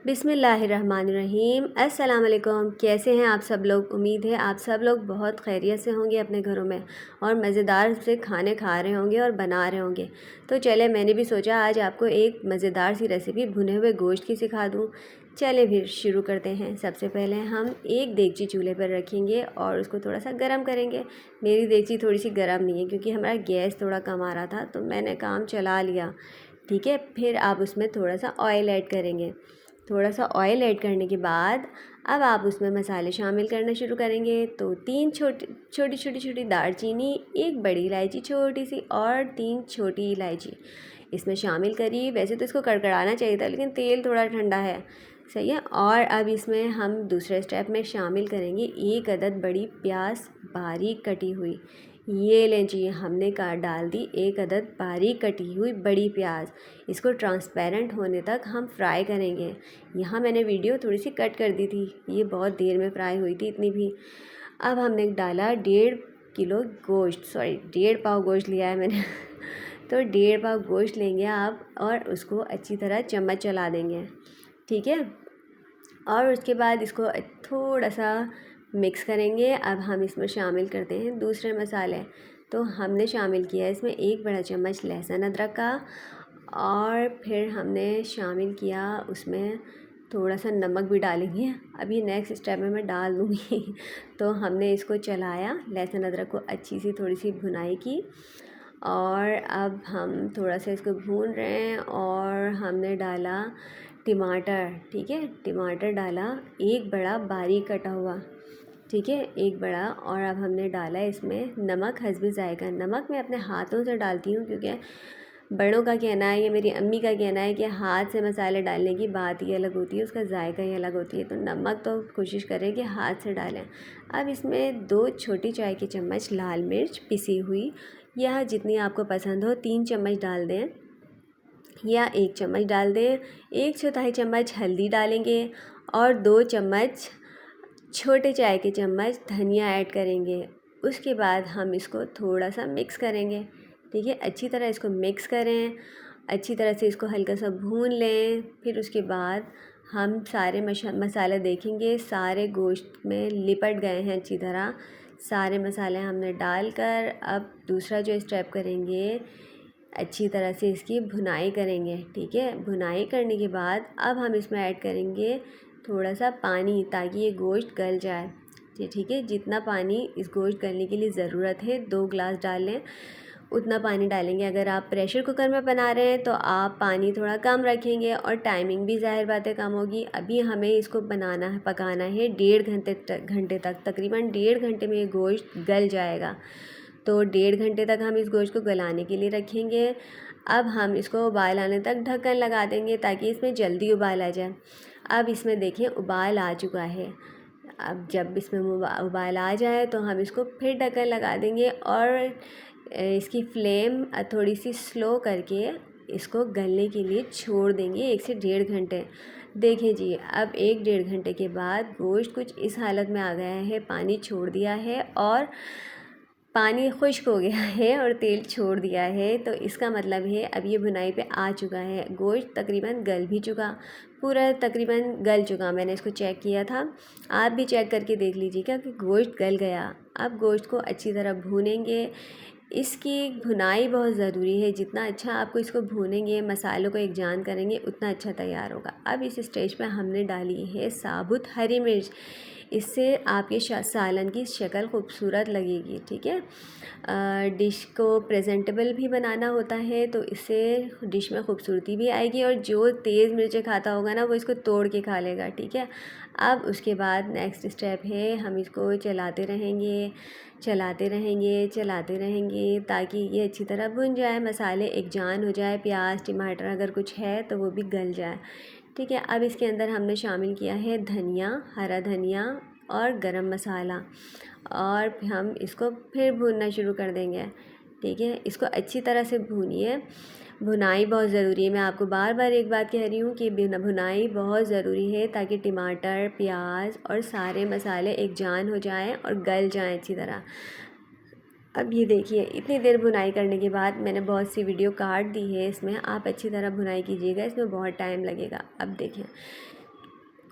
बिस्मिल्लाहिर्रहमानिर्रहीम। अस्सलाम वालेकुम। कैसे हैं आप सब लोग? उम्मीद है आप सब लोग बहुत खैरियत से होंगे अपने घरों में और मज़ेदार से खाने खा रहे होंगे और बना रहे होंगे। तो चले, मैंने भी सोचा आज आपको एक मज़ेदार सी रेसिपी भुने हुए गोश्त की सिखा दूं। चले फिर शुरू करते हैं। सबसे पहले हम एक देगची चूल्हे पर रखेंगे और उसको थोड़ा सा गर्म करेंगे। मेरी देगची थोड़ी सी गर्म नहीं है क्योंकि हमारा गैस थोड़ा कम आ रहा था, तो मैंने काम चला लिया। ठीक है, फिर आप उसमें थोड़ा सा ऑयल ऐड करेंगे। थोड़ा सा ऑयल ऐड करने के बाद अब आप उसमें मसाले शामिल करना शुरू करेंगे। तो 3 छोटी दालचीनी, 1 बड़ी इलायची छोटी सी और 3 छोटी इलायची इसमें शामिल करिए। वैसे तो इसको कड़कड़ाना चाहिए था, लेकिन तेल थोड़ा ठंडा है, सही है। और अब इसमें हम दूसरे स्टेप में शामिल करेंगे 1 अदद बड़ी प्याज बारीक कटी हुई। ये लें जी, हमने डाल दी 1 अदद बारीक कटी हुई बड़ी प्याज। इसको ट्रांसपेरेंट होने तक हम फ्राई करेंगे। यहाँ मैंने वीडियो थोड़ी सी कट कर दी थी, ये बहुत देर में फ्राई हुई थी इतनी भी। अब हमने डाला 1.5 किलो गोश्त, सॉरी 1.5 पाव गोश्त लिया है मैंने तो 1.5 पाव गोश्त लेंगे आप और उसको अच्छी तरह चम्मच चला देंगे। ठीक है, और उसके बाद इसको थोड़ा सा मिक्स करेंगे। अब हम इसमें शामिल करते हैं दूसरे मसाले। तो हमने शामिल किया है इसमें 1 बड़ा चम्मच लहसुन अदरक का, और फिर हमने शामिल किया उसमें थोड़ा सा नमक भी डालेंगे। अभी नेक्स्ट स्टेप में मैं डाल दूँगी तो हमने इसको चलाया, लहसुन अदरक को अच्छी सी थोड़ी सी भुनाई की, और अब हम थोड़ा सा इसको भून रहे हैं। और हमने डाला टमाटर। ठीक है, टमाटर डाला 1 बड़ा बारीक कटा हुआ। ठीक है, 1 बड़ा। और अब हमने डाला इसमें नमक हस्बे ज़ायका। नमक मैं अपने हाथों से डालती हूँ क्योंकि बड़ों का कहना है या मेरी अम्मी का कहना है कि हाथ से मसाले डालने की बात ही अलग होती है, उसका जायका ही अलग होती है। तो नमक तो कोशिश करें कि हाथ से डालें। अब इसमें 2 छोटी चाय की चम्मच लाल मिर्च पिसी हुई, या जितनी आपको पसंद हो 3 चम्मच डाल दें या 1 चम्मच डाल दें। 1/4 चम्मच हल्दी डालेंगे और 2 चम्मच छोटे चाय के चम्मच धनिया ऐड करेंगे। उसके बाद हम इसको थोड़ा सा मिक्स करेंगे। ठीक है, अच्छी तरह इसको मिक्स करें, अच्छी तरह से इसको हल्का सा भून लें। फिर उसके बाद हम सारे मसाले देखेंगे सारे गोश्त में लिपट गए हैं अच्छी तरह। सारे मसाले हमने डालकर अब दूसरा जो स्टेप करेंगे, अच्छी तरह से इसकी भुनाई करेंगे। ठीक है, भुनाई करने के बाद अब हम इसमें ऐड करेंगे थोड़ा सा पानी ताकि ये गोश्त गल जाए। ठीक है, जितना पानी इस गोश्त गलने के लिए ज़रूरत है 2 गिलास डाल लें, उतना पानी डालेंगे। अगर आप प्रेशर कुकर में बना रहे हैं तो आप पानी थोड़ा कम रखेंगे और टाइमिंग भी ज़ाहिर बात है कम होगी। अभी हमें इसको बनाना है, पकाना है 1.5 घंटे तक। तकरीबन 1.5 घंटे में ये गोश्त गल जाएगा। तो 1.5 घंटे तक हम इस गोश्त को गलाने के लिए रखेंगे। अब हम इसको उबाल आने तक ढक्कन लगा देंगे ताकि इसमें जल्दी उबाल आ जाए। अब इसमें देखें उबाल आ चुका है। अब जब इसमें उबाल आ जाए तो हम इसको फिर ढक्कन लगा देंगे और इसकी फ्लेम थोड़ी सी स्लो करके इसको गलने के लिए छोड़ देंगे 1 से 1.5 घंटे। देखें जी, अब 1-1.5 घंटे के बाद गोश्त कुछ इस हालत में आ गया है, पानी छोड़ दिया है और पानी खुश्क हो गया है और तेल छोड़ दिया है। तो इसका मतलब है अब ये भुनाई पे आ चुका है। गोश्त तकरीबन गल भी चुका, पूरा तकरीबन गल चुका। मैंने इसको चेक किया था, आप भी चेक करके देख लीजिएगा कि गोश्त गल गया। अब गोश्त को अच्छी तरह भूनेंगे। इसकी भुनाई बहुत ज़रूरी है, जितना अच्छा आपको इसको भूनेंगे, मसालों को एकजान करेंगे, उतना अच्छा तैयार होगा। अब इस स्टेज पे हमने डाली है साबुत हरी मिर्च, इससे आपके सालन की शक्ल खूबसूरत लगेगी। ठीक है, डिश को प्रेजेंटेबल भी बनाना होता है तो इससे डिश में खूबसूरती भी आएगी, और जो तेज़ मिर्चें खाता होगा ना वो इसको तोड़ के खा लेगा। ठीक है, अब उसके बाद नेक्स्ट स्टेप है हम इसको चलाते रहेंगे ताकि ये अच्छी तरह भुन जाए, मसाले एकजान हो जाए, प्याज टमाटर अगर कुछ है तो वो भी गल जाए। ठीक है, अब इसके अंदर हमने शामिल किया है धनिया, हरा धनिया और गरम मसाला, और हम इसको फिर भूनना शुरू कर देंगे। ठीक है, इसको अच्छी तरह से भूनिए। भुनाई बहुत ज़रूरी है, मैं आपको बार बार एक बात कह रही हूँ कि भुनाई बहुत ज़रूरी है ताकि टमाटर प्याज और सारे मसाले एकजान हो जाएं और गल जाएं अच्छी तरह। अब ये देखिए, इतनी देर भुनाई करने के बाद मैंने बहुत सी वीडियो काट दी है, इसमें आप अच्छी तरह भुनाई कीजिएगा, इसमें बहुत टाइम लगेगा। अब देखें